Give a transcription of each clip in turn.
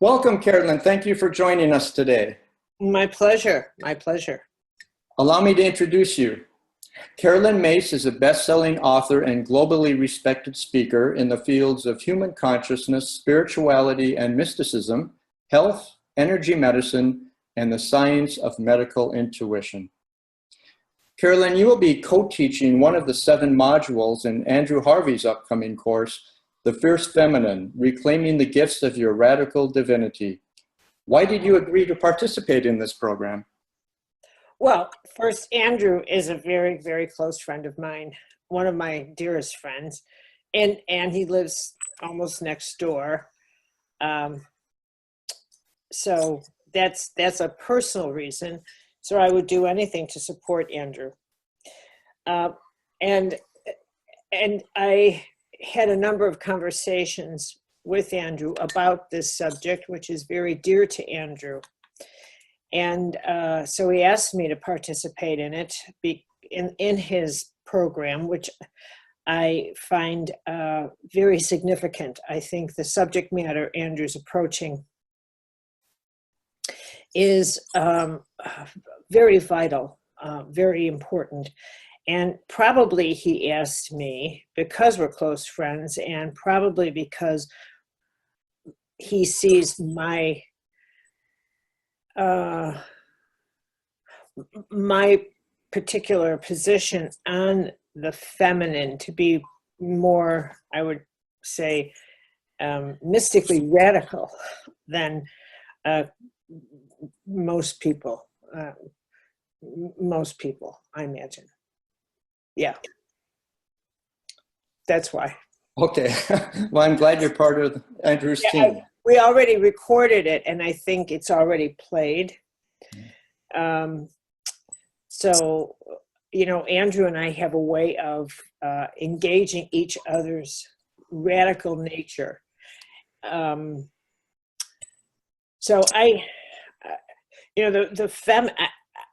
Welcome, Caroline. Thank you for joining us today. My pleasure. My pleasure. Allow me to introduce you. Caroline Myss is a best-selling author and globally respected speaker in the fields of human consciousness, spirituality and mysticism, health, energy medicine, and the science of medical intuition. Caroline, you will be co-teaching one of the 7 modules in Andrew Harvey's upcoming course, The Fierce Feminine, Reclaiming the Gifts of Your Radical Divinity. Why did you agree to participate in this program? Well, first, Andrew is a very, very close friend of mine, one of my dearest friends, and he lives almost next door. So that's a personal reason. So I would do anything to support Andrew. And I had a number of conversations with Andrew about this subject, which is very dear to Andrew. And so he asked me to participate in it, in his program, which I find very significant. I think the subject matter Andrew's approaching is very vital, very important. And probably he asked me because we're close friends, and probably because he sees my particular position on the feminine to be more, I would say, mystically radical than most people, I imagine. Yeah, that's why. Okay, well, I'm glad you're part of Andrew's team. We already recorded it, and I think it's already played. So, you know, Andrew and I have a way of engaging each other's radical nature. So you know,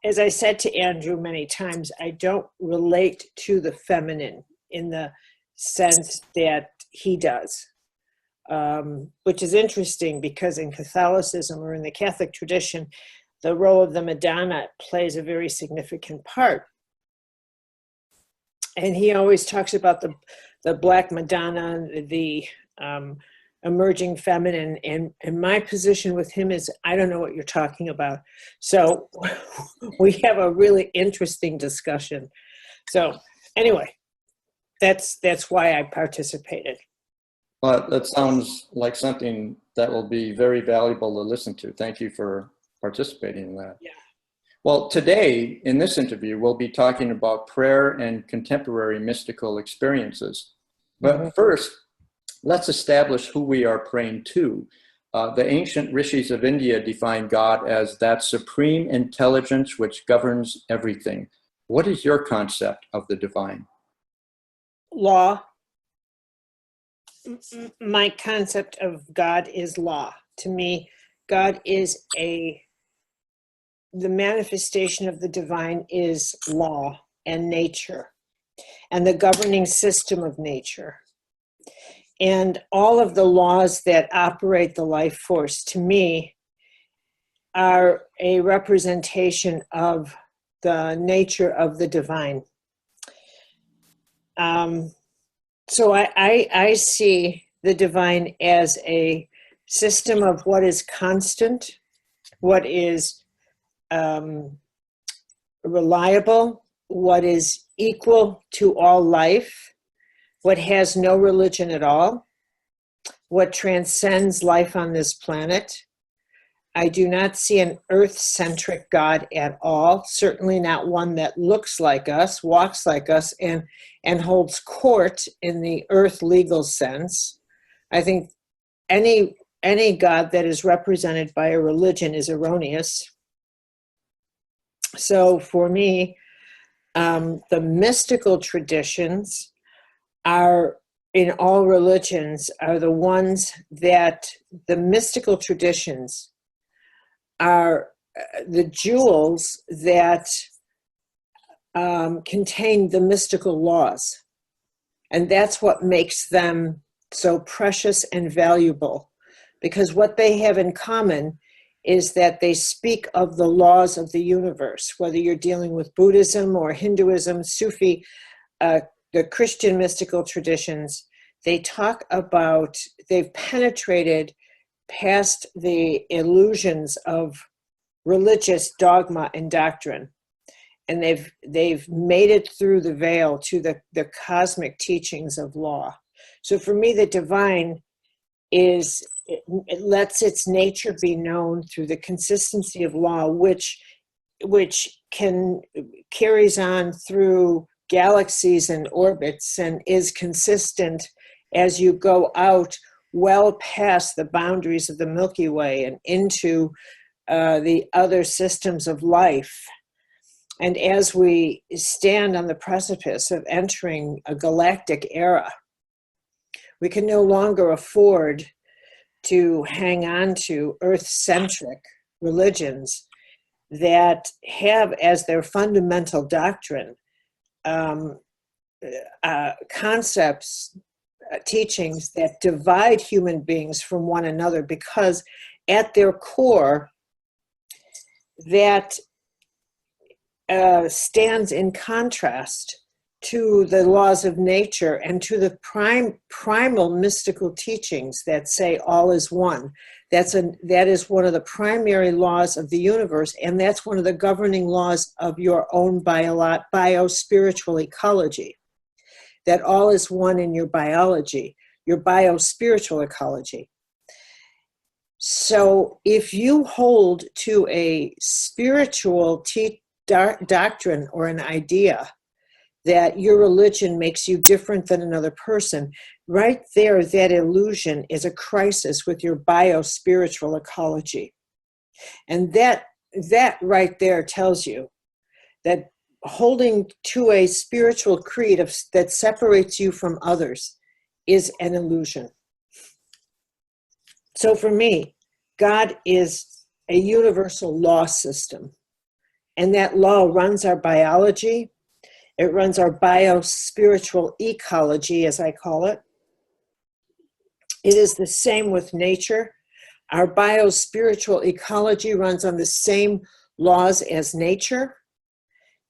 as I said to Andrew many times, I don't relate to the feminine in the sense that he does. Which is interesting because in Catholicism or in the Catholic tradition, the role of the Madonna plays a very significant part. And he always talks about the Black Madonna, the emerging feminine, and my position with him is, I don't know what you're talking about. So we have a really interesting discussion. So anyway, that's why I participated. Well, that sounds like something that will be very valuable to listen to. Thank you for participating in that. Yeah. Well, today in this interview, we'll be talking about prayer and contemporary mystical experiences. But first, let's establish who we are praying to. The ancient rishis of India defined God as that supreme intelligence which governs everything. What is your concept of the divine? Law. My concept of God is law. To me, God is the manifestation of the divine is law and nature and the governing system of nature. And all of the laws that operate the life force, to me, are a representation of the nature of the divine. So I see the divine as a system of what is constant, what is reliable, what is equal to all life, what has no religion at all, what transcends life on this planet. I do not see an earth-centric God at all, certainly not one that looks like us, walks like us, and holds court in the earth legal sense. I think any God that is represented by a religion is erroneous. So for me, the mystical traditions are, in all religions, are the ones that the mystical traditions are the jewels that contain the mystical laws. And that's what makes them so precious and valuable, because what they have in common is that they speak of the laws of the universe, whether you're dealing with Buddhism or Hinduism, Sufi, the Christian mystical traditions. They talk about, they've penetrated past the illusions of religious dogma and doctrine, and they've made it through the veil to the cosmic teachings of law. So for me, the divine is, it lets its nature be known through the consistency of law, which carries on through galaxies and orbits and is consistent as you go out well past the boundaries of the Milky Way and into the other systems of life. And as we stand on the precipice of entering a galactic era, we can no longer afford to hang on to Earth-centric religions that have as their fundamental doctrine concepts, teachings that divide human beings from one another, because at their core, that stands in contrast to the laws of nature and to the primal mystical teachings that say all is one. That is one of the primary laws of the universe, and that's one of the governing laws of your own bio-spiritual ecology. That all is one in your biology, your bio-spiritual ecology. So if you hold to a spiritual doctrine or an idea that your religion makes you different than another person, right there, that illusion is a crisis with your bio-spiritual ecology. And that right there tells you that holding to a spiritual creed that separates you from others is an illusion. So for me, God is a universal law system. And that law runs our biology. It runs our bio-spiritual ecology, as I call it. It is the same with nature. Our bio-spiritual ecology runs on the same laws as nature.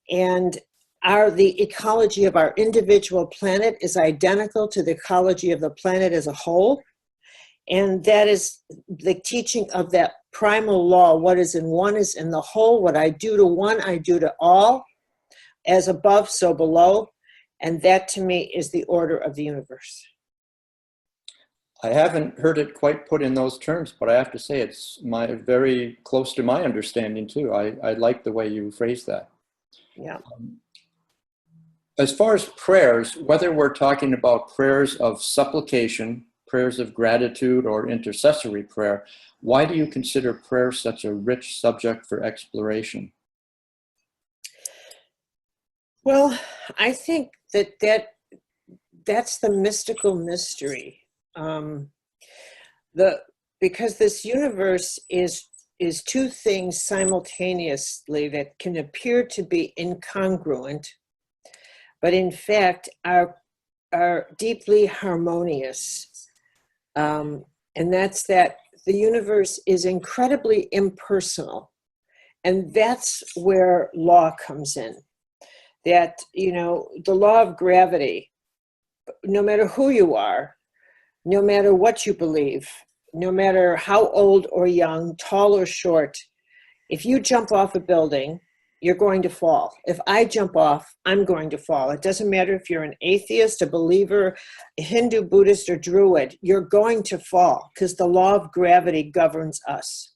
And the ecology of our individual planet is identical to the ecology of the planet as a whole. And that is the teaching of that primal law. What is in one is in the whole. What I do to one, I do to all. As above, so below. And that to me is the order of the universe. I haven't heard it quite put in those terms, but I have to say it's very close to my understanding too. I like the way you phrase that. Yeah. As far as prayers, whether we're talking about prayers of supplication, prayers of gratitude, or intercessory prayer, why do you consider prayer such a rich subject for exploration? Well, I think that's the mystical mystery. Because this universe is two things simultaneously that can appear to be incongruent, but in fact are deeply harmonious. And that's that the universe is incredibly impersonal. And that's where law comes in. That, the law of gravity, no matter who you are, no matter what you believe, no matter how old or young, tall or short, if you jump off a building, you're going to fall. If I jump off, I'm going to fall. It doesn't matter if you're an atheist, a believer, a Hindu, Buddhist, or Druid, you're going to fall because the law of gravity governs us.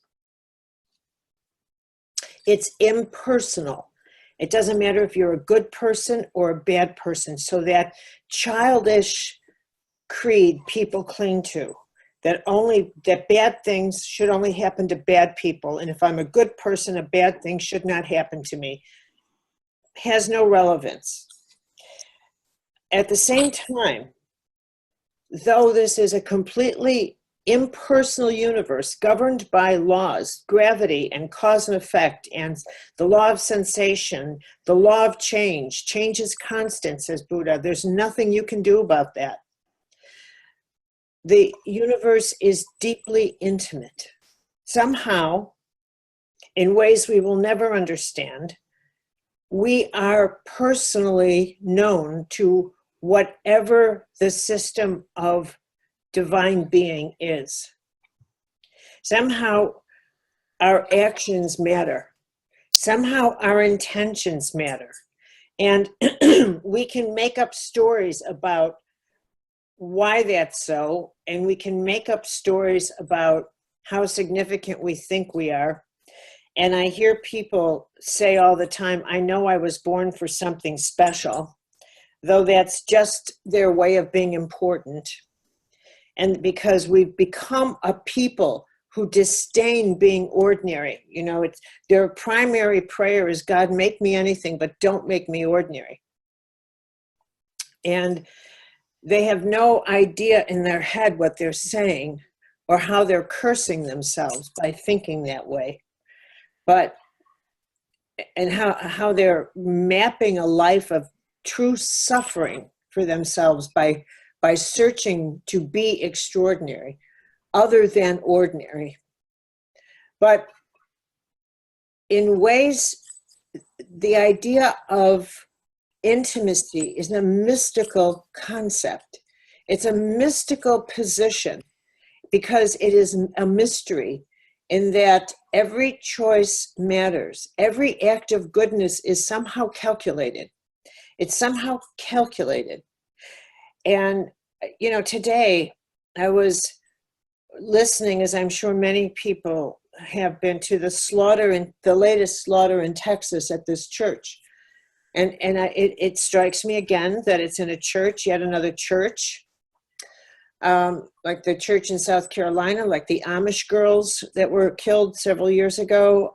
It's impersonal. It doesn't matter if you're a good person or a bad person. So that childish creed people cling to, that bad things should only happen to bad people, and if I'm a good person, a bad thing should not happen to me, has no relevance. At the same time, though this is a completely impersonal universe governed by laws, gravity and cause and effect, and the law of sensation, the law of change. Change is constant, says Buddha. There's nothing you can do about that. the universe is deeply intimate. Somehow, in ways we will never understand, we are personally known to whatever the system of divine being is. Somehow our actions matter. Somehow our intentions matter. And we can make up stories about why that's so, and we can make up stories about how significant we think we are. And I hear people say all the time, I know I was born for something special, though that's just their way of being important. And because we've become a people who disdain being ordinary. You know, it's their primary prayer is, God, make me anything, but don't make me ordinary. And they have no idea in their head what they're saying or how they're cursing themselves by thinking that way. But, and how they're mapping a life of true suffering for themselves by searching to be extraordinary, other than ordinary. But in ways, the idea of intimacy is a mystical concept. It's a mystical position because it is a mystery in that every choice matters. Every act of goodness is somehow calculated. It's somehow calculated. And, you know, today I was listening, as I'm sure many people have been, to the latest slaughter in Texas at this church. And it strikes me again that it's in a church, yet another church, like the church in South Carolina, like the Amish girls that were killed several years ago,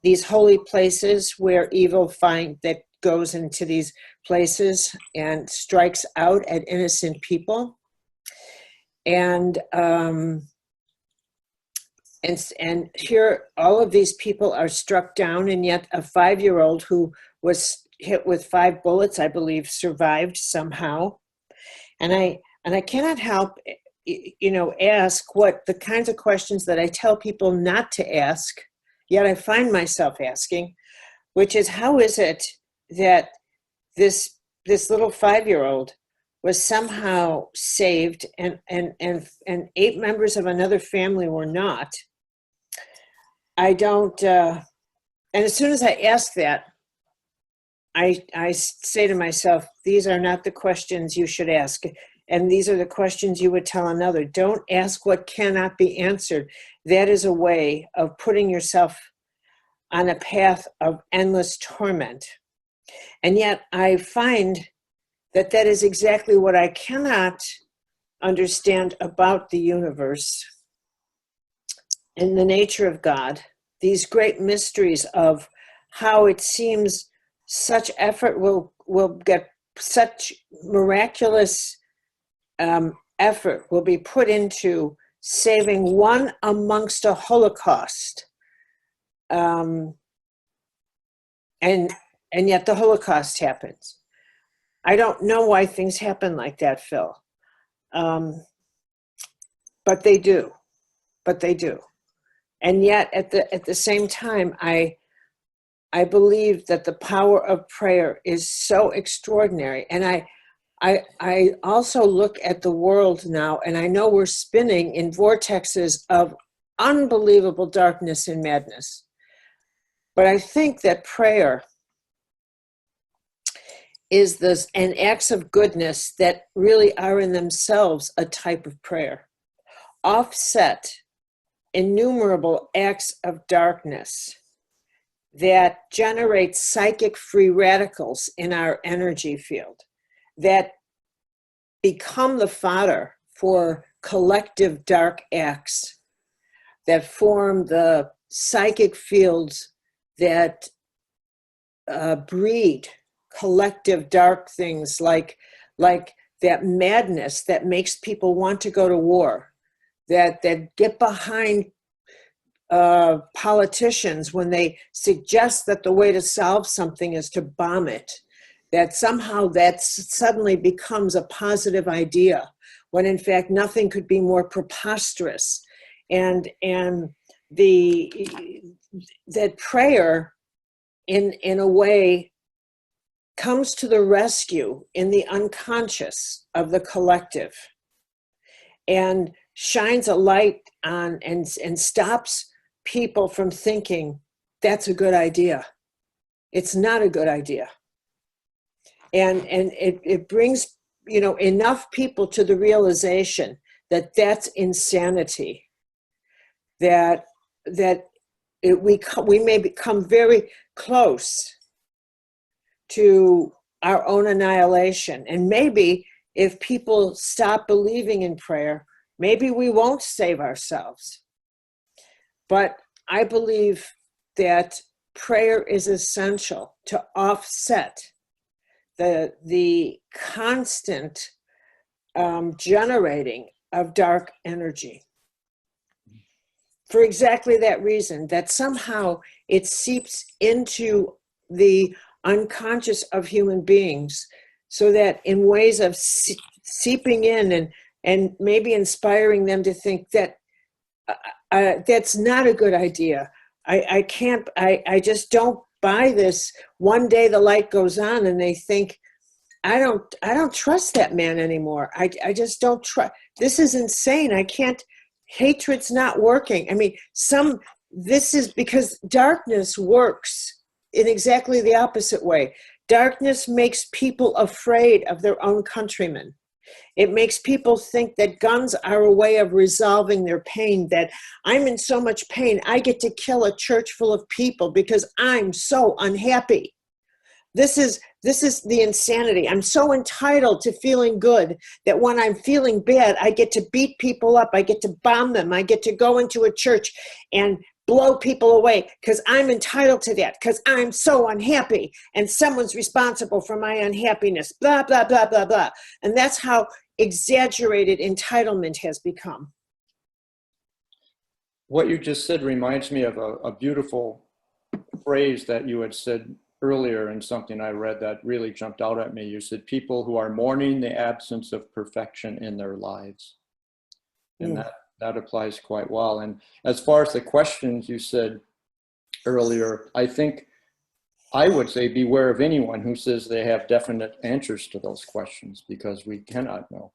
these holy places where evil that goes into these places and strikes out at innocent people. And here all of these people are struck down, and yet a 5-year-old who was hit with 5 bullets, I believe, survived somehow. And I cannot help, you know, ask what the kinds of questions that I tell people not to ask, yet I find myself asking, which is, how is it that this little 5-year-old was somehow saved and 8 members of another family were not? I don't, and as soon as I ask that, I say to myself, these are not the questions you should ask. And these are the questions you would tell another. Don't ask what cannot be answered. That is a way of putting yourself on a path of endless torment. And yet I find that is exactly what I cannot understand about the universe and the nature of God, these great mysteries of how it seems such effort will get such miraculous effort will be put into saving one amongst a Holocaust. And yet the Holocaust happens. I don't know why things happen like that, Phil. But they do. And yet at the same time, I believe that the power of prayer is so extraordinary. And I also look at the world now, and I know we're spinning in vortexes of unbelievable darkness and madness. But I think that prayer is and acts of goodness that really are in themselves a type of prayer, offset innumerable acts of darkness that generate psychic free radicals in our energy field that become the fodder for collective dark acts that form the psychic fields that breed collective dark things like that madness that makes people want to go to war, that get behind politicians when they suggest that the way to solve something is to bomb it, that somehow that suddenly becomes a positive idea when in fact nothing could be more preposterous. And that prayer in a way comes to the rescue in the unconscious of the collective and shines a light on and stops people from thinking that's a good idea. It's not a good idea. And it brings, enough people to the realization that that's insanity, that we may become very close to our own annihilation. And maybe if people stop believing in prayer, maybe we won't save ourselves. But I believe that prayer is essential to offset the constant generating of dark energy. For exactly that reason, that somehow it seeps into the unconscious of human beings, so that in ways of seeping in and maybe inspiring them to think that that's not a good idea. I just don't buy this. One day the light goes on and they think, I don't trust that man anymore. I just don't trust. This is insane. I can't. Hatred's not working. I mean, this is because darkness works in exactly the opposite way. Darkness makes people afraid of their own countrymen. It makes people think that guns are a way of resolving their pain, that I'm in so much pain, I get to kill a church full of people because I'm so unhappy. This is the insanity. I'm so entitled to feeling good that when I'm feeling bad, I get to beat people up. I get to bomb them. I get to go into a church and blow people away because I'm entitled to that, because I'm so unhappy and someone's responsible for my unhappiness, blah, blah, blah, blah, blah. And that's how exaggerated entitlement has become. What you just said reminds me of a beautiful phrase that you had said earlier in something I read that really jumped out at me. You said people who are mourning the absence of perfection in their lives. And that applies quite well. And as far as the questions you said earlier, I think I would say beware of anyone who says they have definite answers to those questions, because we cannot know.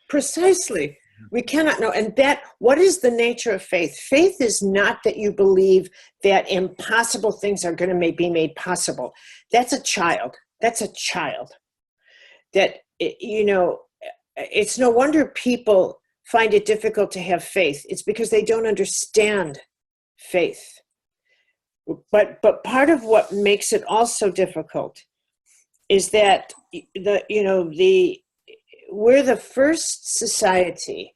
Precisely. We cannot know. And what is the nature of faith? Faith is not that you believe that impossible things are going to be made possible. That's a child. That's a child. That, it's no wonder people find it difficult to have faith. It's because they don't understand faith. But part of what makes it also difficult is that we're the first society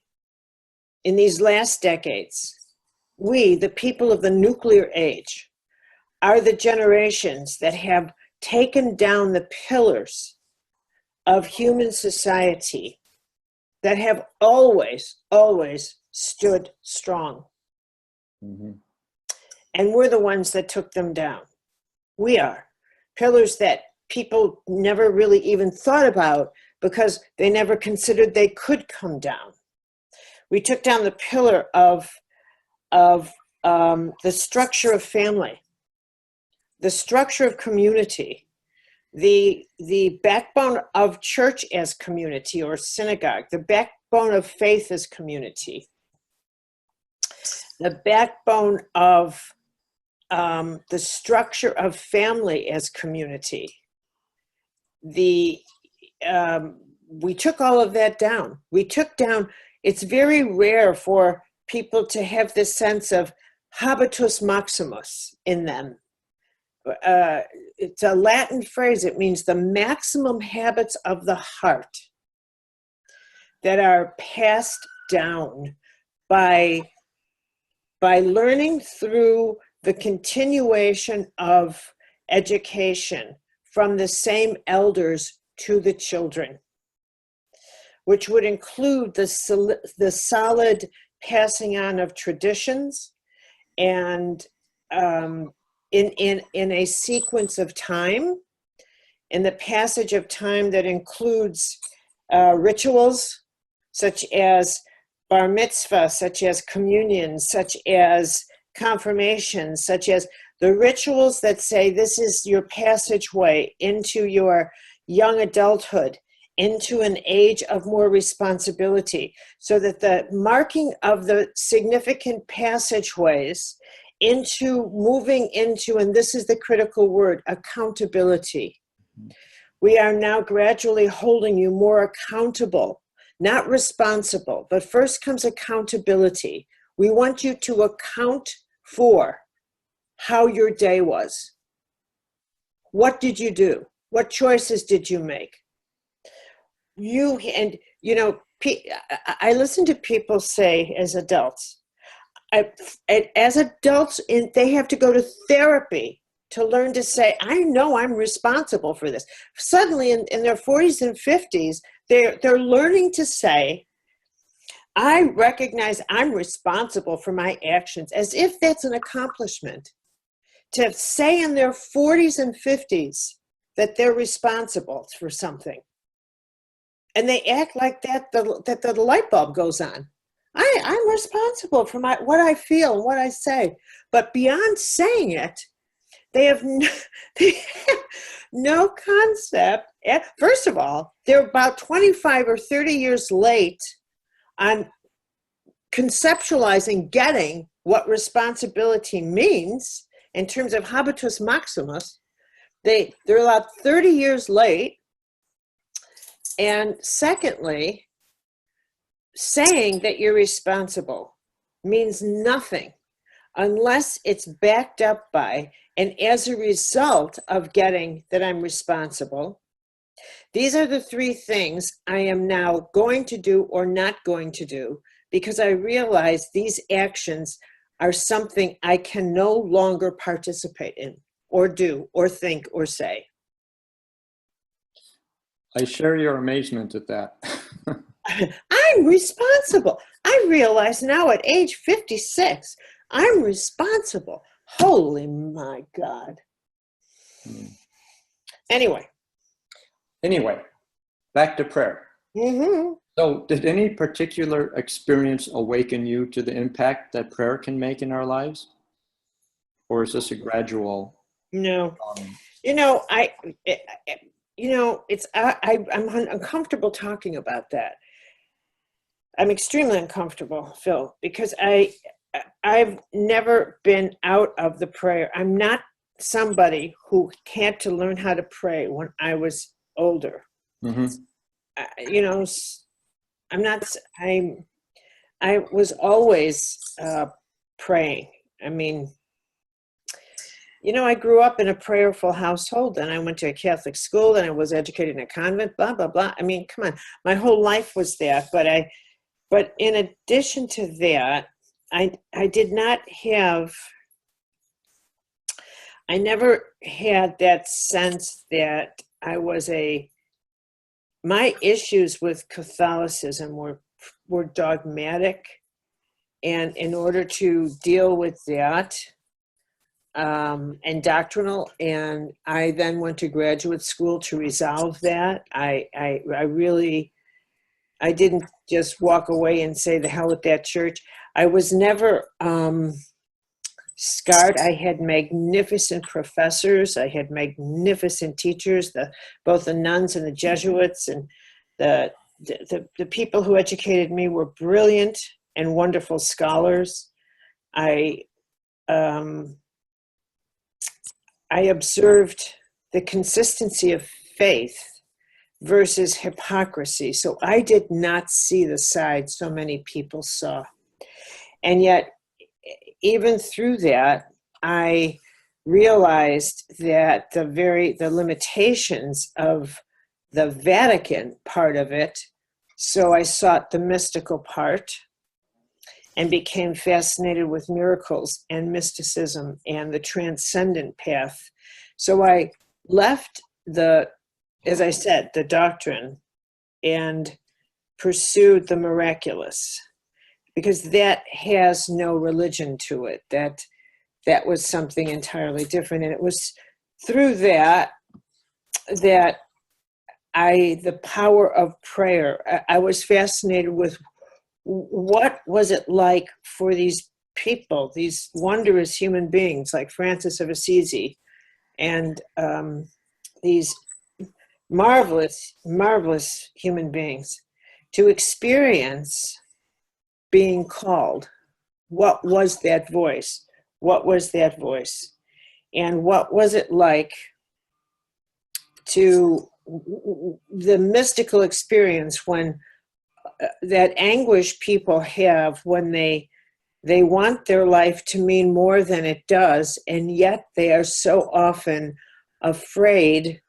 in these last decades. We, the people of the nuclear age, are the generations that have taken down the pillars of human society that have always, always stood strong. Mm-hmm. And we're the ones that took them down. We are. Pillars that people never really even thought about because they never considered they could come down. We took down the pillar of the structure of family, the structure of community, the backbone of church as community or synagogue, the backbone of faith as community, the backbone of the structure of family as community. We took all of that down. We took down. It's very rare for people to have this sense of habitus maximus in them. It's a Latin phrase. It means the maximum habits of the heart that are passed down by learning through the continuation of education from the same elders to the children, which would include the solid passing on of traditions and in a sequence of time, in the passage of time that includes rituals, such as bar mitzvah, such as communion, such as confirmation, such as the rituals that say this is your passageway into your young adulthood, into an age of more responsibility, so that the marking of the significant passageways into moving into, and this is the critical word, accountability. We are now gradually holding you more accountable, not responsible, but first comes accountability. We want you to account for how your day was. What did you do? What choices did you make? I listen to people say as adults, they have to go to therapy to learn to say, I know I'm responsible for this. Suddenly in their 40s and 50s, they're learning to say, I recognize I'm responsible for my actions, as if that's an accomplishment. To say in their 40s and 50s that they're responsible for something. And they act like that the light bulb goes on. I'm responsible for what I feel and what I say. But beyond saying it, they have no concept. First of all, they're about 25 or 30 years late on conceptualizing, getting what responsibility means in terms of habitus maximus. They're about 30 years late. And secondly, saying that you're responsible means nothing unless it's backed up by, and as a result of getting that I'm responsible. These are the three things I am now going to do or not going to do, because I realize these actions are something I can no longer participate in or do or think or say. I share your amazement at that. I'm responsible. I realize now at age 56, I'm responsible. Holy my God. Anyway, back to prayer. Mm-hmm. So did any particular experience awaken you to the impact that prayer can make in our lives? Or is this a gradual? No. I'm uncomfortable talking about that. I'm extremely uncomfortable, Phil, because I've never been out of the prayer. I'm not somebody who had to learn how to pray when I was older. Mm-hmm. I was always praying. I mean, I grew up in a prayerful household, and I went to a Catholic school, and I was educated in a convent, blah, blah, blah. I mean, come on, my whole life was that. But in addition to that, I never had that sense that my issues with Catholicism were dogmatic. And in order to deal with that, and doctrinal, and I then went to graduate school to resolve that. I didn't just walk away and say the hell with that church. I was never scarred. I had magnificent professors. I had magnificent teachers, both the nuns and the Jesuits, and the people who educated me were brilliant and wonderful scholars. I observed the consistency of faith versus hypocrisy. So I did not see the side so many people saw. And yet, even through that, I realized that the limitations of the Vatican part of it. So I sought the mystical part and became fascinated with miracles and mysticism and the transcendent path. So I left as I said, the doctrine, and pursued the miraculous, because that has no religion to it. That was something entirely different. And it was through that the power of prayer. I was fascinated with what was it like for these people, these wondrous human beings like Francis of Assisi, and these marvelous, marvelous human beings, to experience being called. What was that voice? What was that voice? And what was it like to the mystical experience when that anguish people have when they want their life to mean more than it does, and yet they are so often afraid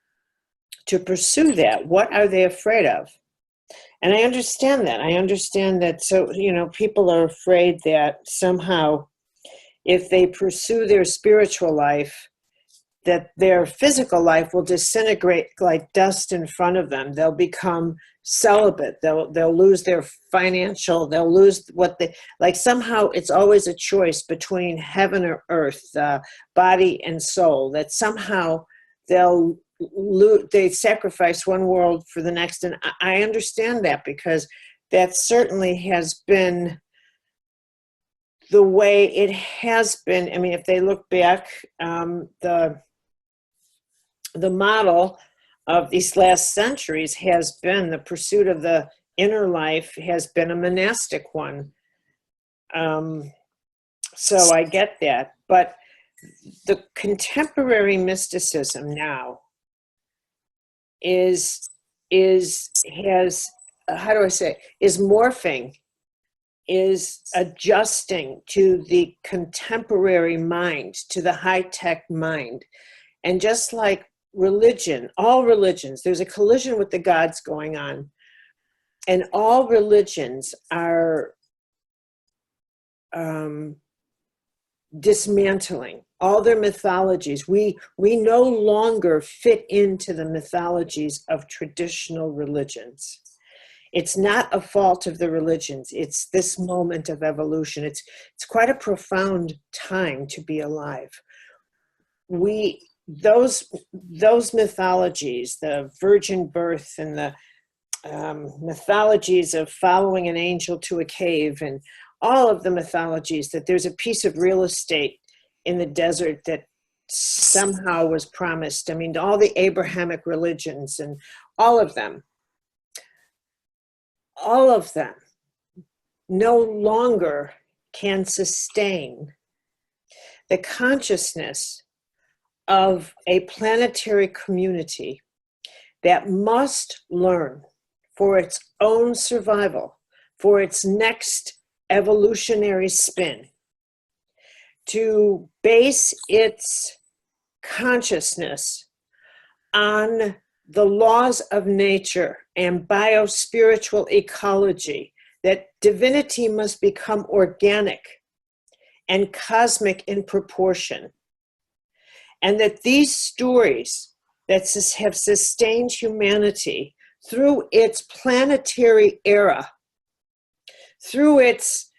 to pursue that. What are they afraid of? And I understand that. I understand that. So, people are afraid that somehow if they pursue their spiritual life, that their physical life will disintegrate like dust in front of them. They'll become celibate. They'll lose their financial. They'll lose what they like. Somehow, it's always a choice between heaven or earth, body and soul. That somehow they sacrifice one world for the next, and I understand that, because that certainly has been the way it has been. I mean, if they look back, the model of these last centuries has been the pursuit of the inner life, has been a monastic one. So I get that. But the contemporary mysticism now is morphing, is adjusting to the contemporary mind, to the high-tech mind. And just like religion, all religions, there's a collision with the gods going on. And all religions are dismantling all their mythologies. We no longer fit into the mythologies of traditional religions. It's not a fault of the religions. It's this moment of evolution. It's quite a profound time to be alive. Those mythologies, the virgin birth and the mythologies of following an angel to a cave, and all of the mythologies that there's a piece of real estate in the desert that somehow was promised. I mean, all the Abrahamic religions and all of them no longer can sustain the consciousness of a planetary community that must learn for its own survival, for its next evolutionary spin, to base its consciousness on the laws of nature and biospiritual ecology, that divinity must become organic and cosmic in proportion. And that these stories that have sustained humanity through its planetary era, through its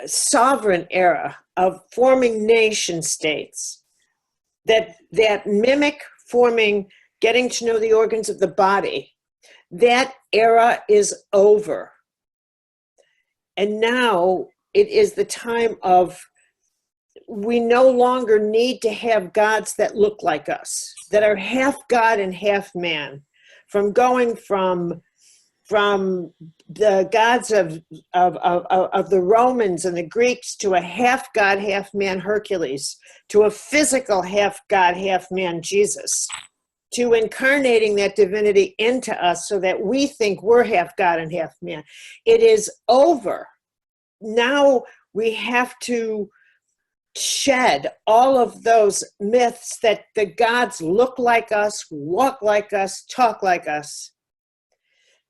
sovereign era of forming nation states, that mimic forming, getting to know the organs of the body, that era is over. And now it is the time of, we no longer need to have gods that look like us, that are half God and half man, from going from the gods of the Romans and the Greeks to a half God, half man Hercules, to a physical half God, half man Jesus, to incarnating that divinity into us so that we think we're half God and half man. It is over. Now we have to shed all of those myths that the gods look like us, walk like us, talk like us,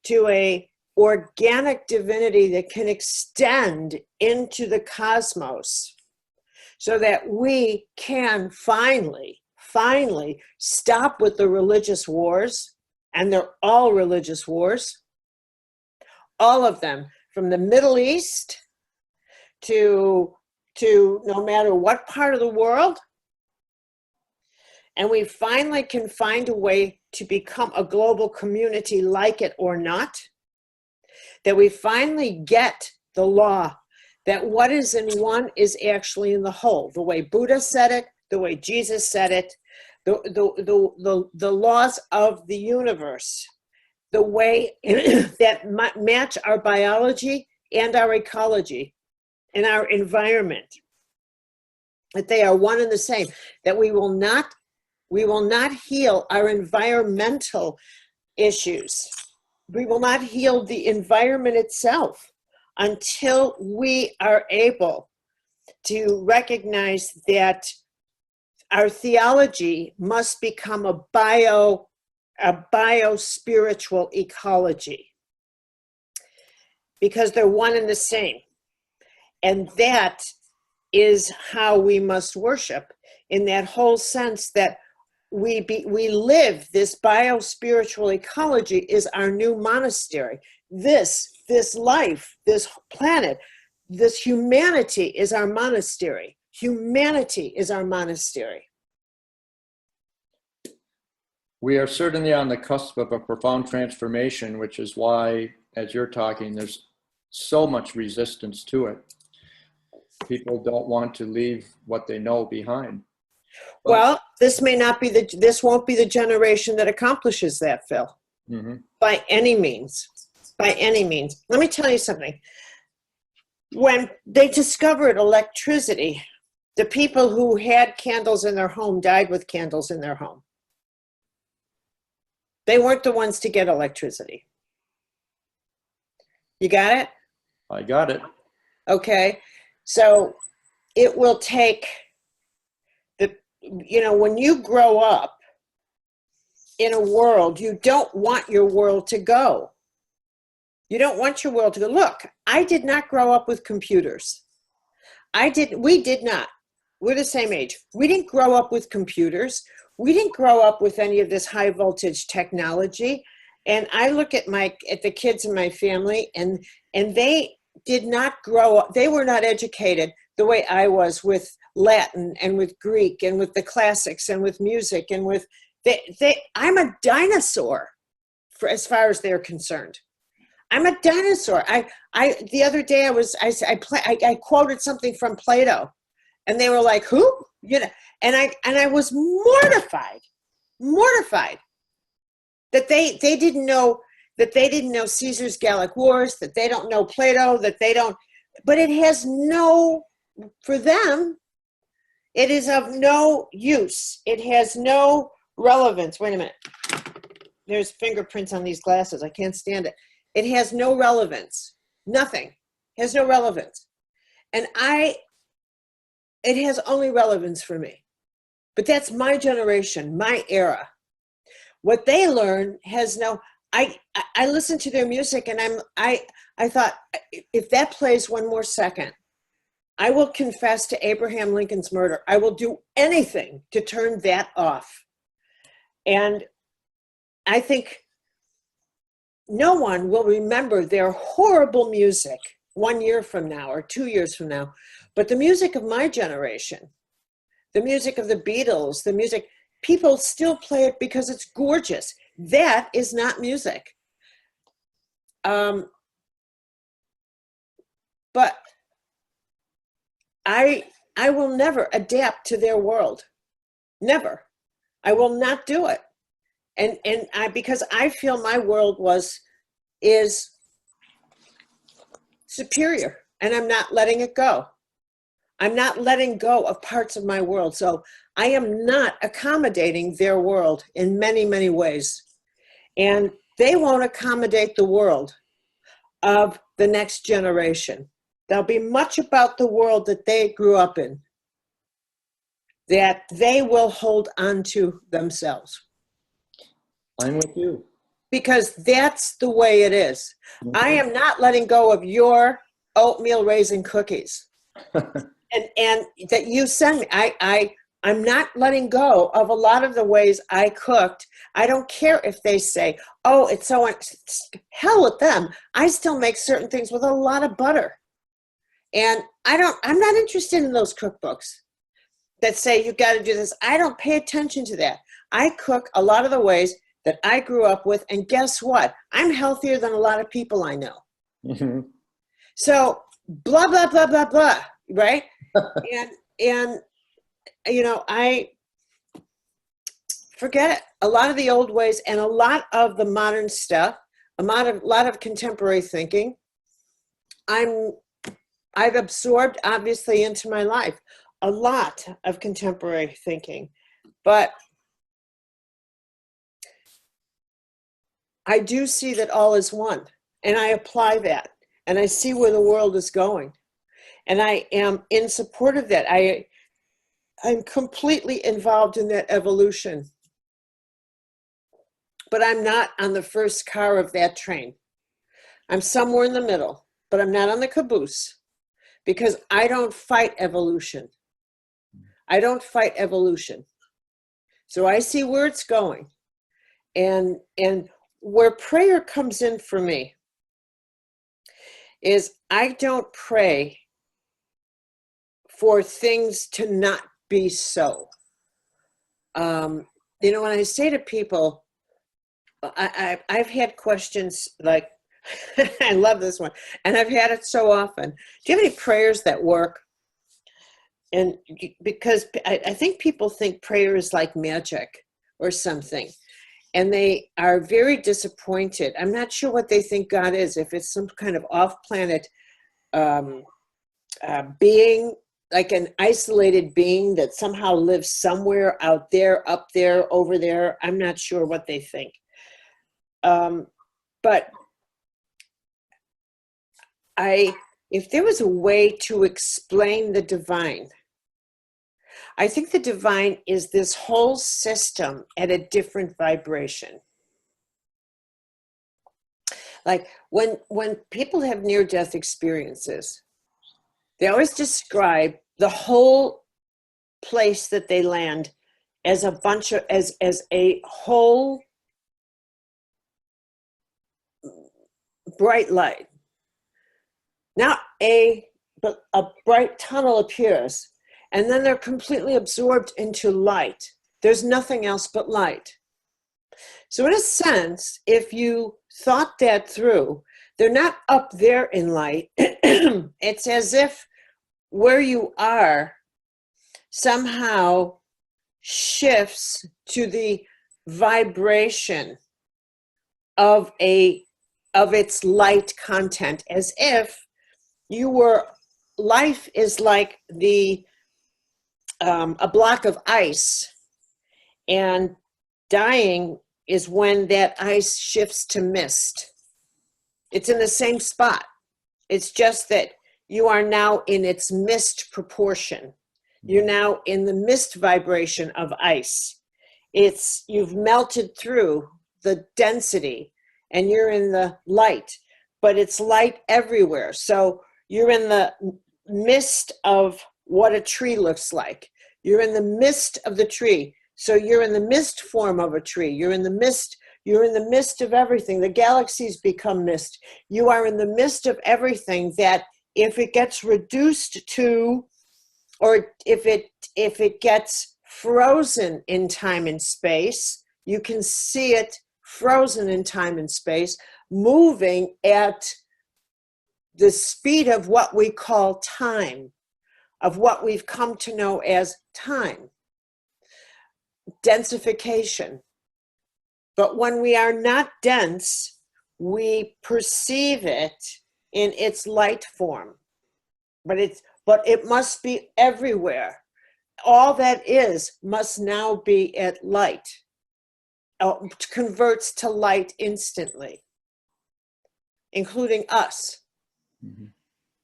to a organic divinity that can extend into the cosmos, so that we can finally stop with the religious wars. And they're all religious wars, all of them, from the Middle East to no matter what part of the world. and we finally can find a way to become a global community, like it or not, that we finally get the law that what is in one is actually in the whole, the way Buddha said it, the way Jesus said it, the laws of the universe, the way that match our biology and our ecology and our environment, that they are one and the same, that we will not heal our environmental issues. We will not heal the environment itself until we are able to recognize that our theology must become a bio-spiritual ecology, because they're one and the same. And that is how we must worship, in that whole sense that we live this bio-spiritual ecology is our new monastery. This life, this planet, this humanity is our monastery. Humanity is our monastery. We are certainly on the cusp of a profound transformation, which is why, as you're talking, there's so much resistance to it. People don't want to leave what they know behind. But, well, this won't be the generation that accomplishes that, Phil. Mm-hmm. By any means. By any means. Let me tell you something. When they discovered electricity, the people who had candles in their home died with candles in their home. They weren't the ones to get electricity. You got it? I got it. Okay. So it will take when you grow up in a world, you don't want your world to go. You don't want your world to go. Look, I did not grow up with computers. We did not. We're the same age. We didn't grow up with computers. We didn't grow up with any of this high voltage technology. And I look at the kids in my family, and they did not grow up. They were not educated the way I was, with Latin and with Greek and with the classics and with music and with I'm a dinosaur for as far as they're concerned. I'm a dinosaur. The other day I quoted something from Plato, and they were like, "Who?" And I was mortified that they didn't know Caesar's Gallic Wars, that they don't know Plato, but it has for them, it is of no use. It has no relevance. Wait a minute. There's fingerprints on these glasses. I can't stand it. It has no relevance. Nothing. It has no relevance. And it has only relevance for me. But that's my generation, my era. What they learn has no, I listen to their music, and I thought, if that plays one more second, I will confess to Abraham Lincoln's murder. I will do anything to turn that off. And I think no one will remember their horrible music 1 year from now or 2 years from now. But the music of my generation, the music of the Beatles, people still play it because it's gorgeous. That is not music. But I will never adapt to their world. Never. I will not do it. Because I feel my world is superior, and I'm not letting it go. I'm not letting go of parts of my world. So I am not accommodating their world in many, many ways. And they won't accommodate the world of the next generation. There'll be much about the world that they grew up in that they will hold on to themselves. I'm with you. Because that's the way it is. Mm-hmm. I am not letting go of your oatmeal raisin cookies. and that you send me. I'm not letting go of a lot of the ways I cooked. I don't care if they say, oh, it's so, hell with them. I still make certain things with a lot of butter. And I'm not interested in those cookbooks. that say you got to do this. I don't pay attention to that. I cook a lot of the ways that I grew up with, and guess what? I'm healthier than a lot of people I know. Mm-hmm. So blah blah blah blah blah, right? and I forget it. A lot of the old ways and a lot of the modern stuff, a lot of contemporary thinking, I've absorbed obviously into my life. A lot of contemporary thinking, but I do see that all is one, and I apply that, and I see where the world is going, and I am in support of that. I'm completely involved in that evolution, but I'm not on the first car of that train. I'm somewhere in the middle, but I'm not on the caboose, because I don't fight evolution. I don't fight evolution. So I see where it's going. And where prayer comes in for me is I don't pray for things to not be so. When I say to people, I've had questions like, I love this one, and I've had it so often. Do you have any prayers that work? And because I think people think prayer is like magic or something, and they are very disappointed. I'm not sure what they think God is, if it's some kind of off-planet being, like an isolated being that somehow lives somewhere out there, up there, over there. I'm not sure what they think. But if there was a way to explain the divine, I think the divine is this whole system at a different vibration. Like when people have near-death experiences, they always describe the whole place that they land as a whole bright light. Not but a bright tunnel appears, and then they're completely absorbed into light. There's nothing else but light. So in a sense, if you thought that through, they're not up there in light. It's as if where you are somehow shifts to the vibration of its light content, as if life is like a block of ice, and dying is when that ice shifts to mist. It's in the same spot. It's just that you are now in its mist proportion. You're now in the mist vibration of ice. You've melted through the density, and you're in the light, but it's light everywhere. So you're in the mist of what a tree looks like. You're in the mist of the tree. So you're in the mist form of a tree. You're in the mist of everything. The galaxies become mist. You are in the midst of everything that if it gets reduced to, or if it gets frozen in time and space, you can see it frozen in time and space, moving at the speed of what we call time, of what we've come to know as time, densification. But when we are not dense, we perceive it in its light form. But it must be everywhere. All that is must now be at light. Converts to light instantly, including us. Mm-hmm.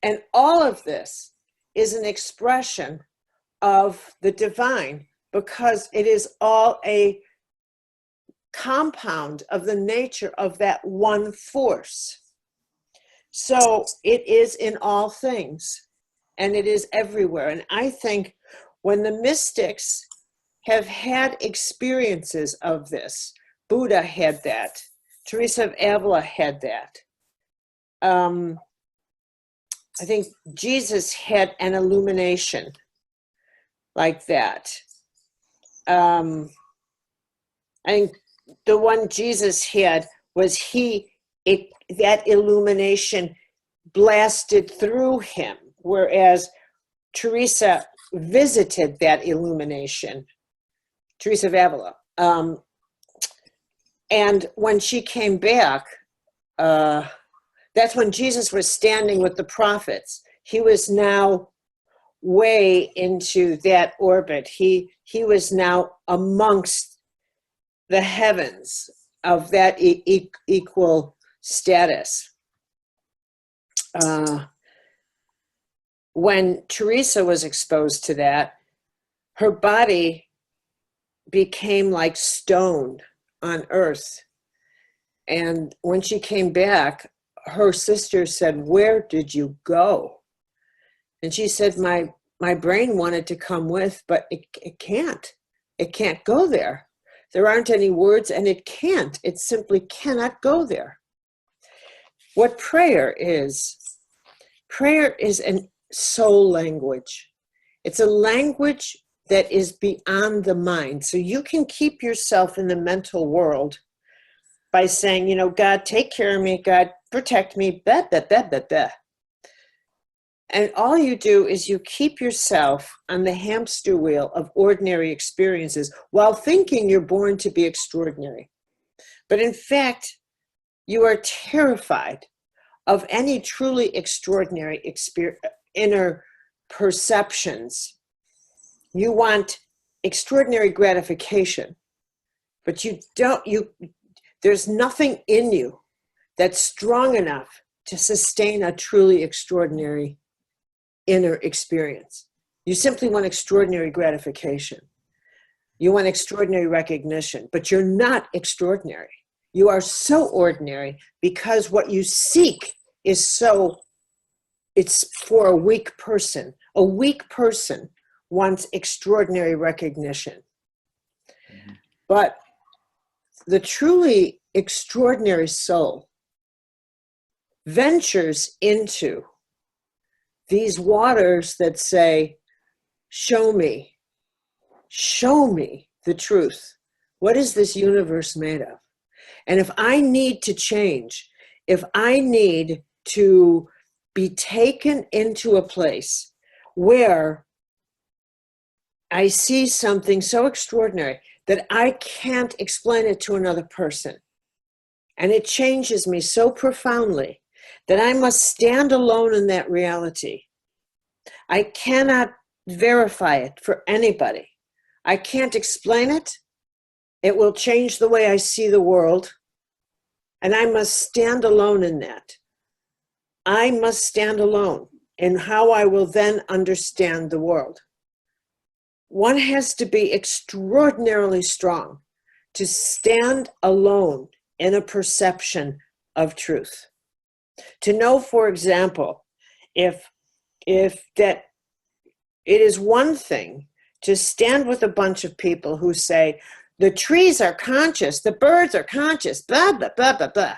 And all of this is an expression of the divine, because it is all a compound of the nature of that one force. So it is in all things, and it is everywhere. And I think when the mystics have had experiences of this, Buddha had that, Teresa of Avila had that. I think Jesus had an illumination. like that. I think the one Jesus had was that illumination blasted through him, whereas Teresa visited that illumination, Teresa of Avila. And when she came back, that's when Jesus was standing with the prophets. He was now way into that orbit. He was now amongst the heavens of that equal status. When Teresa was exposed to that, her body became like stone on earth. And when she came back, her sister said, "Where did you go?" And she said, my brain wanted to come with, but it can't. It can't go there. There aren't any words, and it can't. It simply cannot go there. What prayer is a soul language. It's a language that is beyond the mind. So you can keep yourself in the mental world by saying, you know, God, take care of me. God, protect me. Blah, blah, blah, blah, blah. And all you do is you keep yourself on the hamster wheel of ordinary experiences while thinking you're born to be extraordinary. But in fact, you are terrified of any truly extraordinary inner perceptions. You want extraordinary gratification, but there's nothing in you that's strong enough to sustain a truly extraordinary inner experience. You simply want extraordinary gratification. You want extraordinary recognition, but you're not extraordinary. You are so ordinary because what you seek is it's for a weak person. A weak person wants extraordinary recognition. Mm-hmm. But the truly extraordinary soul ventures into these waters that say, show me the truth. What is this universe made of? And if I need to change, if I need to be taken into a place where I see something so extraordinary that I can't explain it to another person, and it changes me so profoundly that I must stand alone in that reality. I cannot verify it for anybody. I can't explain it. It will change the way I see the world, and I must stand alone in that. I must stand alone in how I will then understand the world. One has to be extraordinarily strong to stand alone in a perception of truth. To know, for example, if that it is one thing to stand with a bunch of people who say, the trees are conscious, the birds are conscious, blah, blah, blah, blah, blah.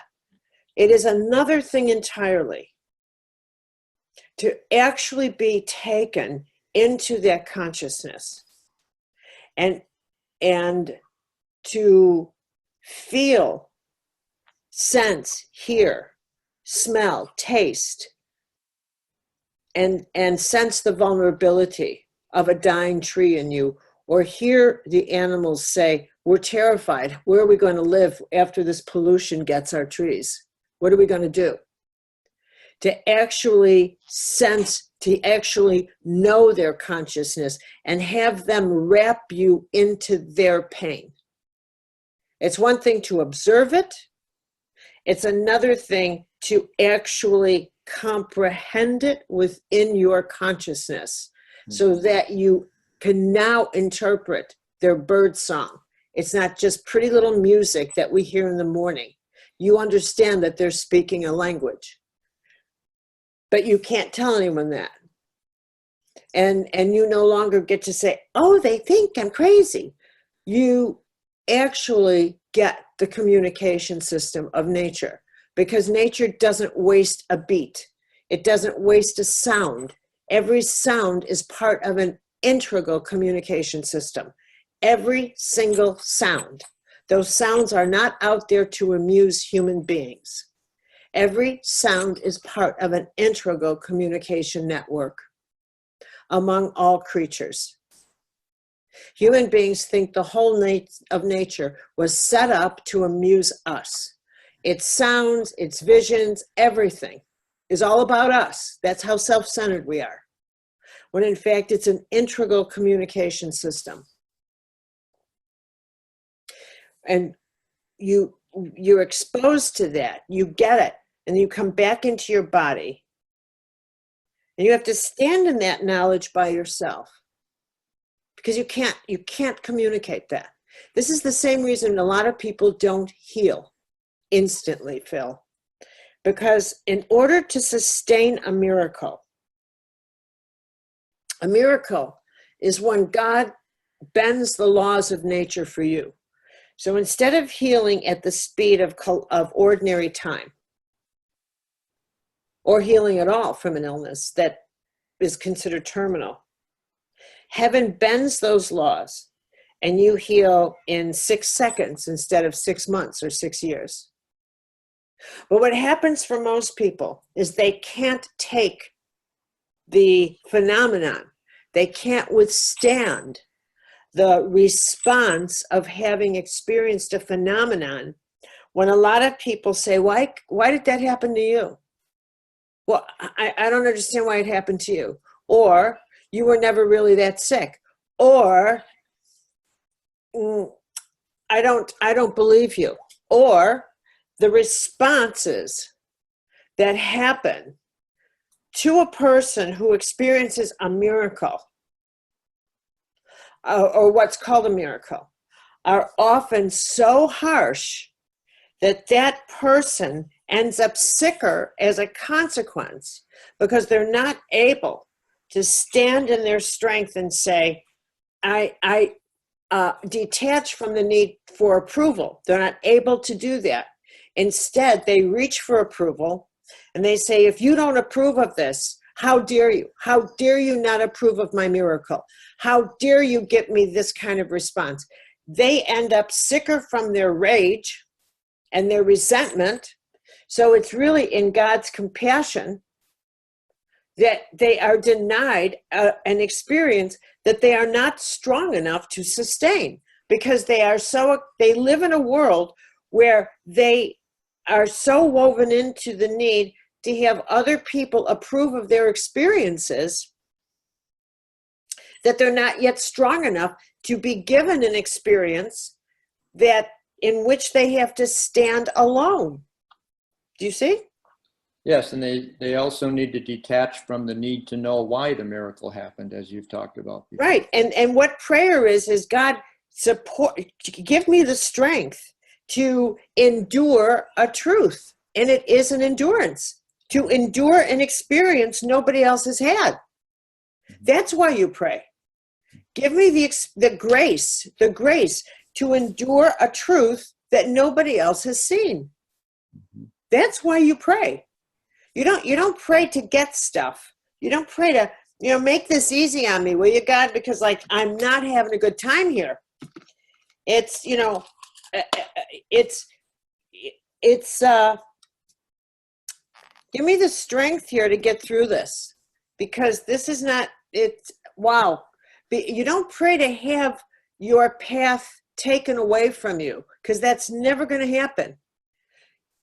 It is another thing entirely to actually be taken into that consciousness and to feel, sense, hear, smell, taste, and sense the vulnerability of a dying tree in you, or hear the animals say, we're terrified. Where are we going to live after this pollution gets our trees? What are we going to do? To actually sense, to actually know their consciousness and have them wrap you into their pain. It's one thing to observe it. It's another thing to actually comprehend it within your consciousness so that you can now interpret their bird song. It's not just pretty little music that we hear in the morning. You understand that they're speaking a language. But you can't tell anyone that. And you no longer get to say, oh, they think I'm crazy. You actually get the communication system of nature, because nature doesn't waste a beat. It doesn't waste a sound. Every sound is part of an integral communication system. Every single sound. Those sounds are not out there to amuse human beings. Every sound is part of an integral communication network among all creatures. Human beings think the whole of nature was set up to amuse us. Its sounds, its visions, everything is all about us. That's how self-centered we are. When in fact, it's an integral communication system. And you're exposed to that, you get it, and you come back into your body. And you have to stand in that knowledge by yourself. Because you can't communicate that. This is the same reason a lot of people don't heal instantly, Phil. Because in order to sustain a miracle is when God bends the laws of nature for you. So instead of healing at the speed of ordinary time, or healing at all from an illness that is considered terminal, heaven bends those laws and you heal in 6 seconds instead of 6 months or 6 years. But what happens for most people is they can't take the phenomenon. They can't withstand the response of having experienced a phenomenon when a lot of people say, why did that happen to you? Well, I don't understand why it happened to you. Or, you were never really that sick. Or, I don't believe you. Or, the responses that happen to a person who experiences a miracle, or what's called a miracle, are often so harsh that that person ends up sicker as a consequence because they're not able to stand in their strength and say, I detach from the need for approval. They're not able to do that. Instead, they reach for approval and they say, if you don't approve of this, how dare you? How dare you not approve of my miracle? How dare you give me this kind of response? They end up sicker from their rage and their resentment. So it's really in God's compassion that they are denied an experience that they are not strong enough to sustain, because they live in a world where they are so woven into the need to have other people approve of their experiences that they're not yet strong enough to be given an experience in which they have to stand alone. Do you see? Yes, and they also need to detach from the need to know why the miracle happened, as you've talked about before. Right, and what prayer is God, give me the strength to endure a truth. And it is an endurance, to endure an experience nobody else has had. That's why you pray. Give me the grace to endure a truth that nobody else has seen. That's why you pray. You don't pray to get stuff. You don't pray to, make this easy on me, will you, God? Because I'm not having a good time here. It's, give me the strength here to get through this, because this is not, wow. You don't pray to have your path taken away from you, because that's never going to happen.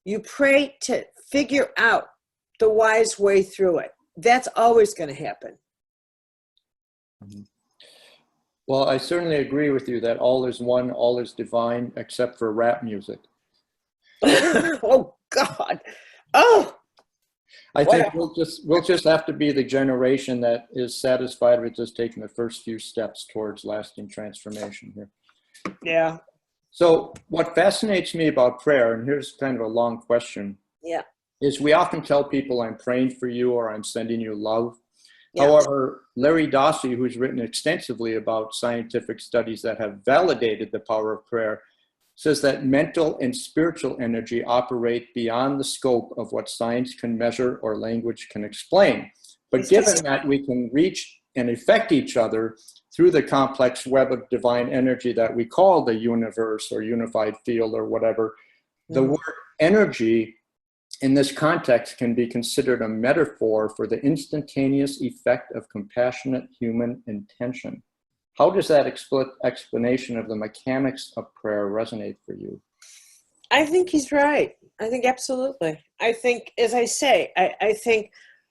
You pray to figure out the wise way through it. That's always going to happen. Well, I certainly agree with you that all is one, all is divine, except for rap music. Oh, God. Oh! I think we'll just have to be the generation that is satisfied with just taking the first few steps towards lasting transformation here. Yeah. So what fascinates me about prayer, and here's kind of a long question, is we often tell people, I'm praying for you, or I'm sending you love. Yeah. However, Larry Dossey, who's written extensively about scientific studies that have validated the power of prayer, says that mental and spiritual energy operate beyond the scope of what science can measure or language can explain. But given that we can reach and affect each other through the complex web of divine energy that we call the universe or unified field or whatever. The word energy in this context can be considered a metaphor for the instantaneous effect of compassionate human intention. How does that explanation of the mechanics of prayer resonate for you? I think he's right. I think absolutely. I think, as I say, I think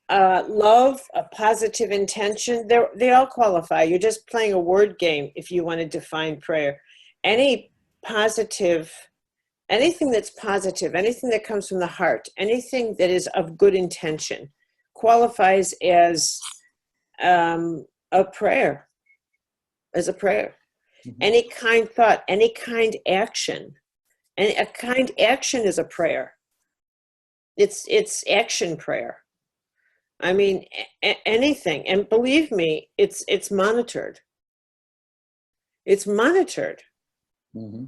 love, a positive intention, they all qualify. You're just playing a word game if you want to define prayer. Any positive, anything that's positive, anything that comes from the heart, anything that is of good intention qualifies as a prayer, as a prayer. Mm-hmm. Any kind thought, any kind action. And a kind action is a prayer. It's action prayer. I mean, anything. And believe me, it's monitored. It's monitored. Mm-hmm.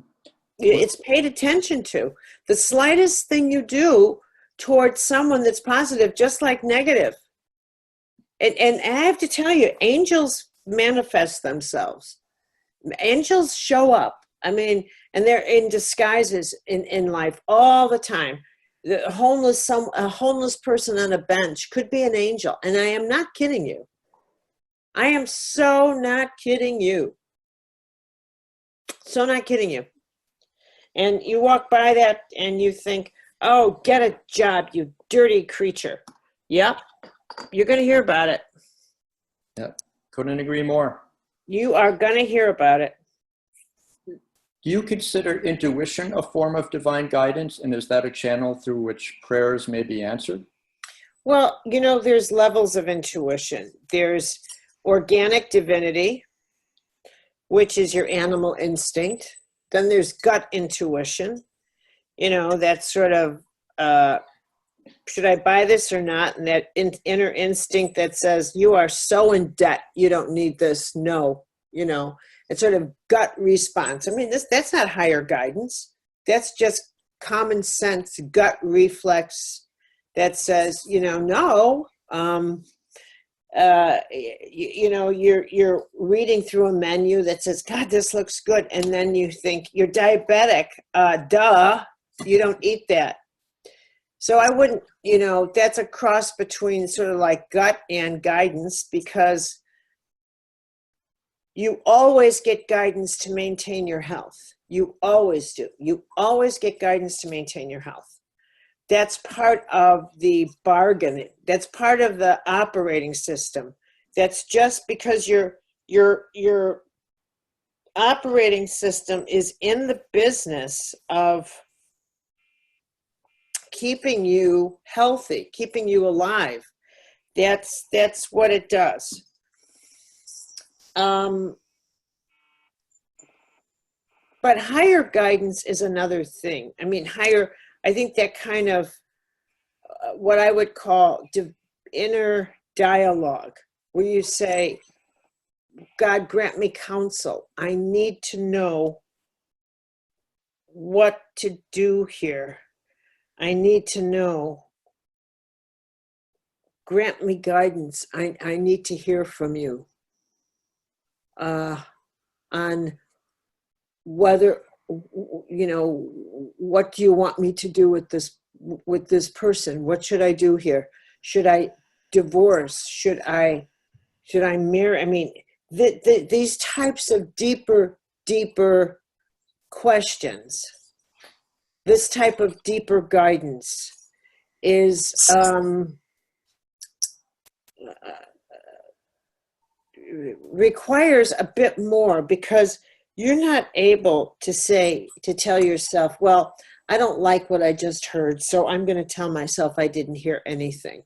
It's paid attention to. The slightest thing you do towards someone that's positive, just like negative. And I have to tell you, angels manifest themselves. Angels show up. I mean, and they're in disguises in life all the time. A homeless person on a bench could be an angel. And I am not kidding you. I am so not kidding you. So not kidding you. And you walk by that and you think, oh, get a job, you dirty creature. Yep. You're going to hear about it. Yep. Couldn't agree more. You are going to hear about it. Do you consider intuition a form of divine guidance, and is that a channel through which prayers may be answered? Well, there's levels of intuition. There's organic divinity, which is your animal instinct. Then there's gut intuition, that's sort of, should I buy this or not? And that inner instinct that says, you are so in debt, you don't need this, no, It's sort of gut response. I mean, that's not higher guidance. That's just common sense, gut reflex that says, no. You're reading through a menu that says, God, this looks good. And then you think, you're diabetic. Duh, you don't eat that. So I wouldn't, that's a cross between sort of like gut and guidance, because you always get guidance to maintain your health. You always do. You always get guidance to maintain your health. That's part of the bargain. That's part of the operating system. That's just because your operating system is in the business of keeping you healthy, keeping you alive. That's what it does. But higher guidance is another thing. I mean, I think that kind of what I would call inner dialogue, where you say, God, grant me counsel. I need to know what to do here. I need to know. Grant me guidance. I need to hear from you on whether, what do you want me to do with this person? What should I do here? Should I divorce? Should I marry? I mean, these types of deeper questions, this type of deeper guidance is requires a bit more, because you're not able to tell yourself, well, I don't like what I just heard, so I'm going to tell myself I didn't hear anything.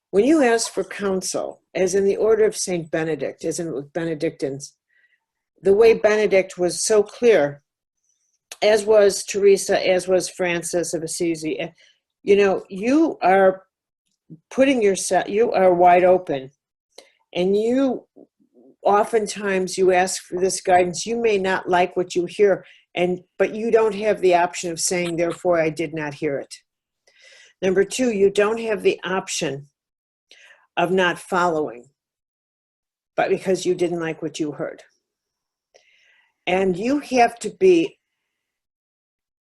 When you ask for counsel, as in the order of St. Benedict, as in with Benedictines, the way Benedict was so clear, as was Teresa, as was Francis of Assisi, you are putting yourself, you are wide open, and oftentimes you ask for this guidance. You may not like what you hear, but you don't have the option of saying, therefore, I did not hear it. Number two, you don't have the option of not following. but because you didn't like what you heard. And you have to be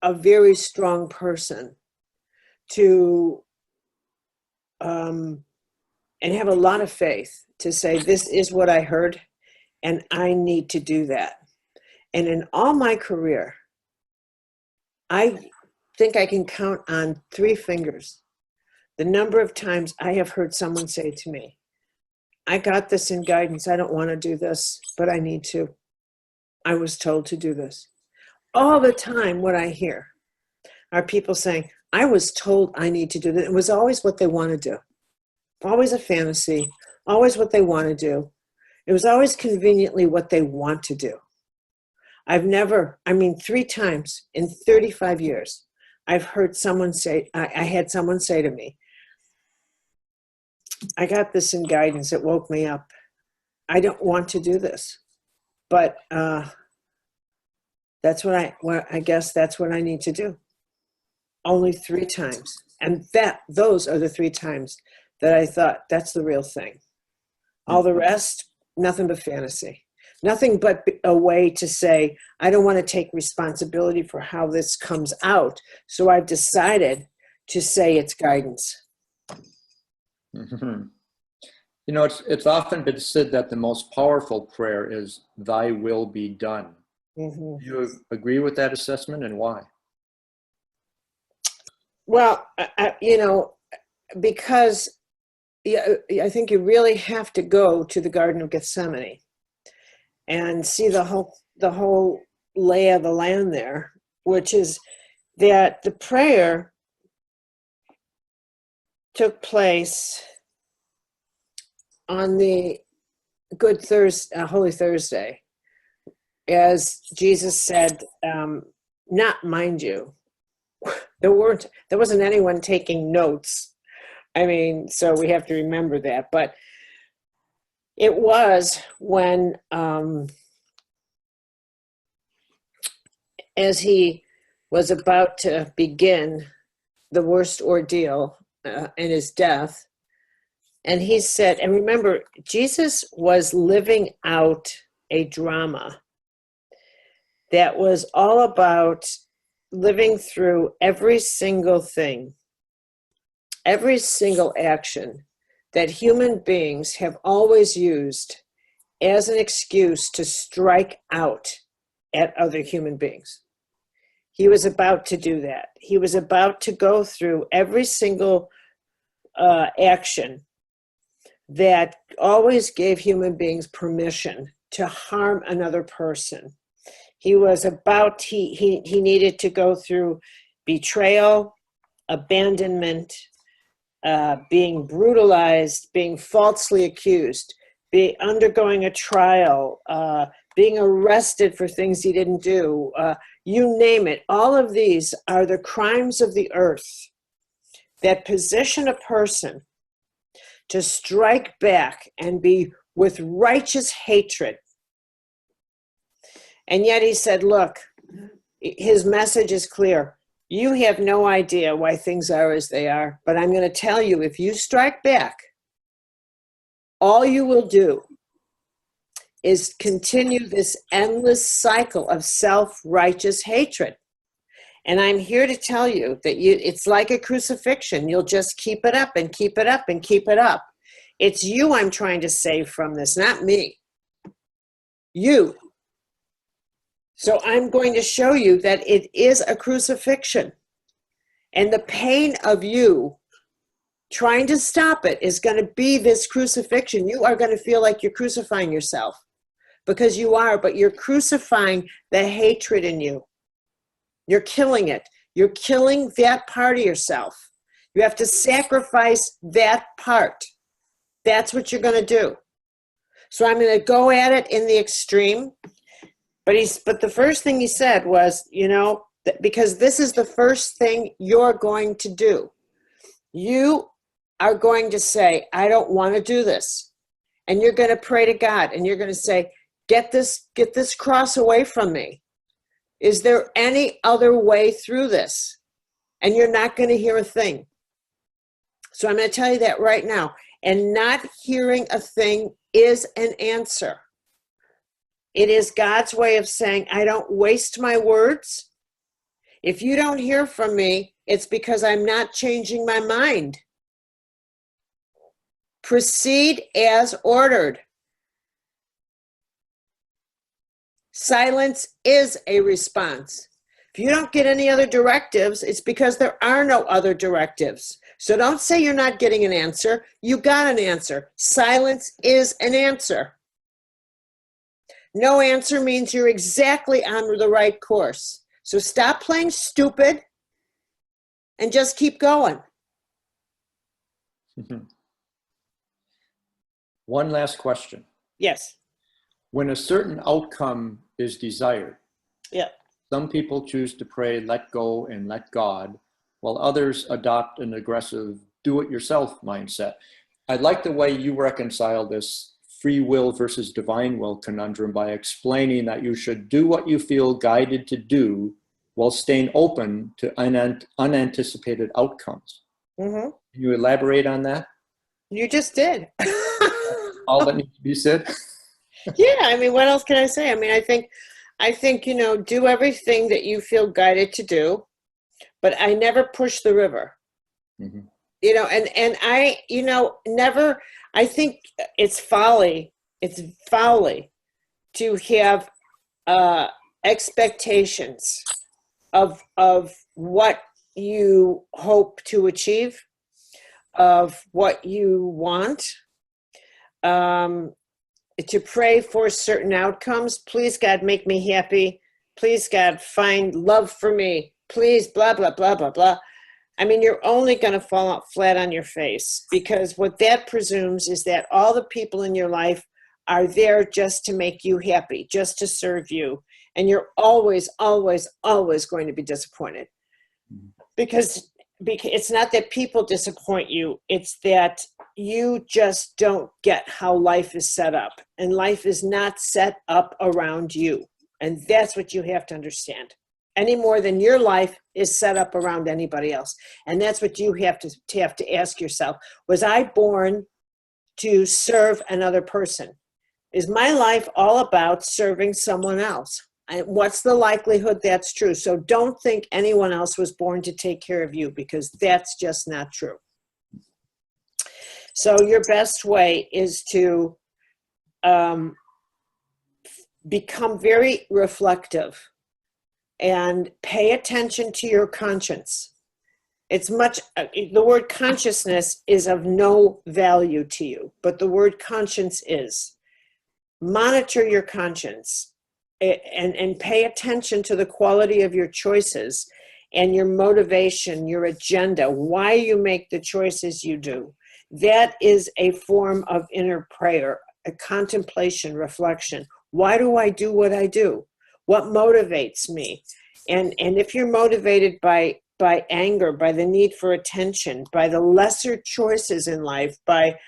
a very strong person to, and have a lot of faith to say, this is what I heard, and I need to do that. And in all my career, I think I can count on 3 fingers the number of times I have heard someone say to me, I got this in guidance. I don't want to do this, but I need to. I was told to do this. All the time, what I hear are people saying, I was told I need to do this. It was always what they want to do. Always a fantasy, always what they want to do. It was always conveniently what they want to do. I've never, 3 times in 35 years, I've heard someone say, I had someone say to me, I got this in guidance. It woke me up. I don't want to do this, but that's I guess that's what I need to do. Only 3 times. And those are the 3 times that I thought, that's the real thing. All the rest, nothing but fantasy. Nothing but a way to say, I don't want to take responsibility for how this comes out. So I've decided to say it's guidance. Mm-hmm. You know, it's often been said that the most powerful prayer is, thy will be done. Mm-hmm. Do you agree with that assessment, and why? Well, because I think you really have to go to the Garden of Gethsemane and see the whole lay of the land there, which is that the prayer took place on the Holy Thursday, as Jesus said, not mind you. There wasn't anyone taking notes. So we have to remember that. But it was when, as he was about to begin the worst ordeal in his death, and he said, and remember, Jesus was living out a drama that was all about living through every single thing, every single action that human beings have always used as an excuse to strike out at other human beings. He was about to do that. He was about to go through every single action that always gave human beings permission to harm another person. He was about, he needed to go through betrayal, abandonment, being brutalized, being falsely accused, undergoing a trial, being arrested for things he didn't do, you name it. All of these are the crimes of the earth that position a person to strike back and be with righteous hatred. And yet he said, look, his message is clear. You have no idea why things are as they are, but I'm going to tell you, if you strike back, all you will do is continue this endless cycle of self-righteous hatred. And I'm here to tell you that it's like a crucifixion. You'll just keep it up and keep it up and keep it up. It's you I'm trying to save from this, not me. You. So I'm going to show you that it is a crucifixion. And the pain of you trying to stop it is going to be this crucifixion. You are going to feel like you're crucifying yourself, because you are, but you're crucifying the hatred in you. You're killing it. You're killing that part of yourself. You have to sacrifice that part. That's what you're going to do. So I'm going to go at it in the extreme. But the first thing he said was, because this is the first thing you're going to do. You are going to say, I don't want to do this. And you're going to pray to God, and you're going to say, get this cross away from me. Is there any other way through this? And you're not going to hear a thing. So I'm going to tell you that right now. And not hearing a thing is an answer. It is God's way of saying, I don't waste my words. If you don't hear from me, it's because I'm not changing my mind. Proceed as ordered. Silence is a response. If you don't get any other directives, it's because there are no other directives. So don't say you're not getting an answer. You got an answer. Silence is an answer. No answer means you're exactly on the right course. So stop playing stupid and just keep going. One last question. Yes. When a certain outcome is desired, Yeah. some people choose to pray, let go and let God, while others adopt an aggressive do-it-yourself mindset. I like the way you reconcile this free will versus divine will conundrum by explaining that you should do what you feel guided to do while staying open to unanticipated outcomes. Mm-hmm. Can you elaborate on that? You just did. All that needs to be said? Yeah, I mean, what else can I say? I mean, I think, do everything that you feel guided to do, but I never push the river. Mm-hmm. And I, never, I think it's folly to have expectations of what you hope to achieve, of what you want, to pray for certain outcomes. Please, God, make me happy. Please, God, find love for me. Please, blah, blah, blah, blah, blah. I mean, you're only going to fall out flat on your face, because what that presumes is that all the people in your life are there just to make you happy, just to serve you. And you're always, always, always going to be disappointed. Because it's not that people disappoint you, it's that you just don't get how life is set up. And life is not set up around you. And that's what you have to understand. Any more than your life is set up around anybody else. And that's what you have to ask yourself. Was I born to serve another person? Is my life all about serving someone else? And what's the likelihood that's true? So don't think anyone else was born to take care of you, because that's just not true. So your best way is to become very reflective and pay attention to your conscience. The word consciousness is of no value to you, but the word conscience is. Monitor your conscience and pay attention to the quality of your choices and your motivation, your agenda, why you make the choices you do. That is a form of inner prayer, a contemplation, reflection. Why do I do what I do? What motivates me? And if you're motivated by anger, by the need for attention, by the lesser choices in life, by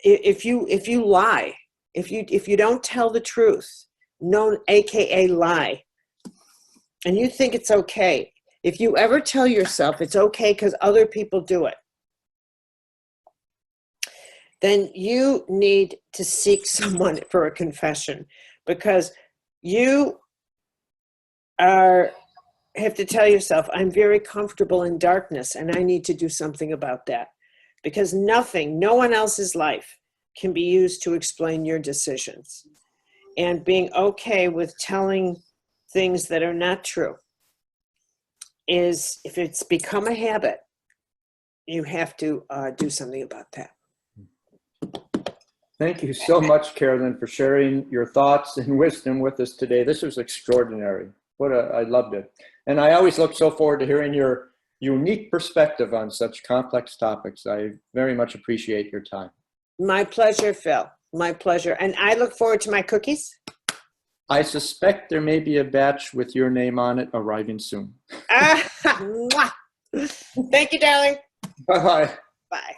if you lie, if you don't tell the truth, known AKA lie, and you think it's okay, if you ever tell yourself it's okay because other people do it, then you need to seek someone for a confession, because you have to tell yourself, I'm very comfortable in darkness and I need to do something about that, because no one else's life can be used to explain your decisions. And being okay with telling things that are not true is, if it's become a habit, you have to do something about that. Thank you so much, Caroline, for sharing your thoughts and wisdom with us today. This was extraordinary. I loved it. And I always look so forward to hearing your unique perspective on such complex topics. I very much appreciate your time. My pleasure, Phil. My pleasure. And I look forward to my cookies. I suspect there may be a batch with your name on it arriving soon. Thank you, darling. Bye-bye. Bye.